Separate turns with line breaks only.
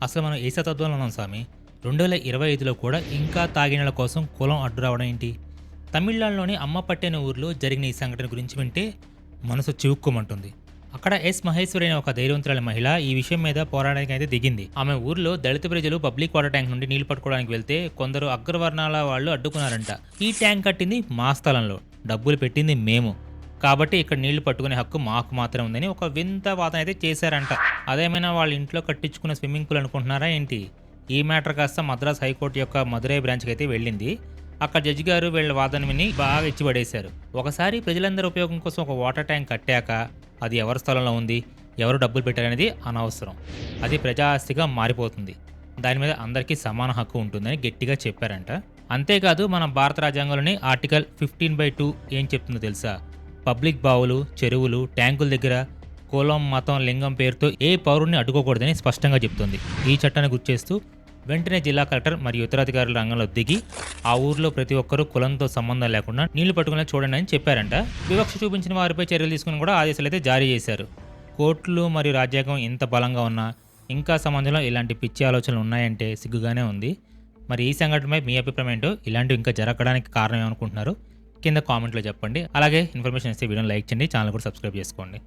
అసలు మనం ఏ శతాబ్దంలో ఉన్నాం స్వామి? 2025లో కూడా ఇంకా తాగినీళ్ళ కోసం కులం అడ్డు రావడం ఏంటి? తమిళనాడులోని అమ్మపట్టి అనే ఊరిలో జరిగిన ఈ సంఘటన గురించి వింటే మనసు చివుక్కుమంటుంది. అక్కడ ఎస్ మహేశ్వరి అనే ఒక ధైర్యవంతురాలి మహిళ ఈ విషయం మీద పోరాడడానికి అయితే దిగింది. ఆమె ఊరిలో దళిత ప్రజలు పబ్లిక్ వాటర్ ట్యాంక్ నుండి నీళ్లు పట్టుకోవడానికి వెళ్తే కొందరు అగ్రవర్ణాల వాళ్ళు అడ్డుకున్నారంట. ఈ ట్యాంక్ కట్టింది మా స్థలంలో, డబ్బులు పెట్టింది మేము, కాబట్టి ఇక్కడ నీళ్లు పట్టుకునే హక్కు మాకు మాత్రమే ఉందని ఒక వింత వాదన అయితే చేశారంట. అదేమైనా వాళ్ళ ఇంట్లో కట్టించుకున్న స్విమ్మింగ్ పూల్ అనుకుంటున్నారా ఏంటి? ఈ మ్యాటర్ కాస్త మద్రాస్ హైకోర్టు యొక్క మదురై బ్రాంచ్కి అయితే వెళ్ళింది. అక్కడ జడ్జి గారు వీళ్ళ వాదన విని బాగా ఇచ్చిపడేశారు. ఒకసారి ప్రజలందరి ఉపయోగం కోసం ఒక వాటర్ ట్యాంక్ కట్టాక అది ఎవరి స్థలంలో ఉంది, ఎవరు డబ్బులు పెట్టారనేది అనవసరం, అది ప్రజాస్తిగా మారిపోతుంది, దాని మీద అందరికీ సమాన హక్కు ఉంటుందని గట్టిగా చెప్పారంట. అంతేకాదు మన భారత రాజ్యాంగంలోని ఆర్టికల్ 15/2 ఏం చెప్తుందో తెలుసా? పబ్లిక్ బావులు, చెరువులు, ట్యాంకుల దగ్గర కులం, మతం, లింగం పేరుతో ఏ పౌరుడిని అడ్డుకోకూడదని స్పష్టంగా చెప్తుంది. ఈ చట్టాన్ని గుర్తిస్తూ వెంటనే జిల్లా కలెక్టర్ మరియు ఇతర అధికారుల రంగంలో దిగి ఆ ఊర్లో ప్రతి ఒక్కరూ కులంతో సంబంధం లేకుండా నీళ్లు పట్టుకునే చూడండి అని చెప్పారంట. వివక్ష చూపించిన వారిపై చర్యలు తీసుకుని కూడా ఆదేశాలు అయితే జారీ చేశారు. కోర్టులు మరియు రాజ్యాంగం ఇంత బలంగా ఉన్నా ఇంకా సమాజంలో ఇలాంటి పిచ్చి ఆలోచనలు ఉన్నాయంటే సిగ్గుగానే ఉంది. మరి ఈ సంఘటనపై మీ అభిప్రాయం ఏంటో, ఇలాంటివి ఇంకా జరగడానికి కారణం ఏమనుకుంటున్నారు కింద కామెంట్లో చెప్పండి. అలాగే ఇన్ఫర్మేషన్ ఇస్తే వీడియోని లైక్ చేయండి, ఛానల్ కూడా సబ్స్క్రైబ్ చేసుకోండి.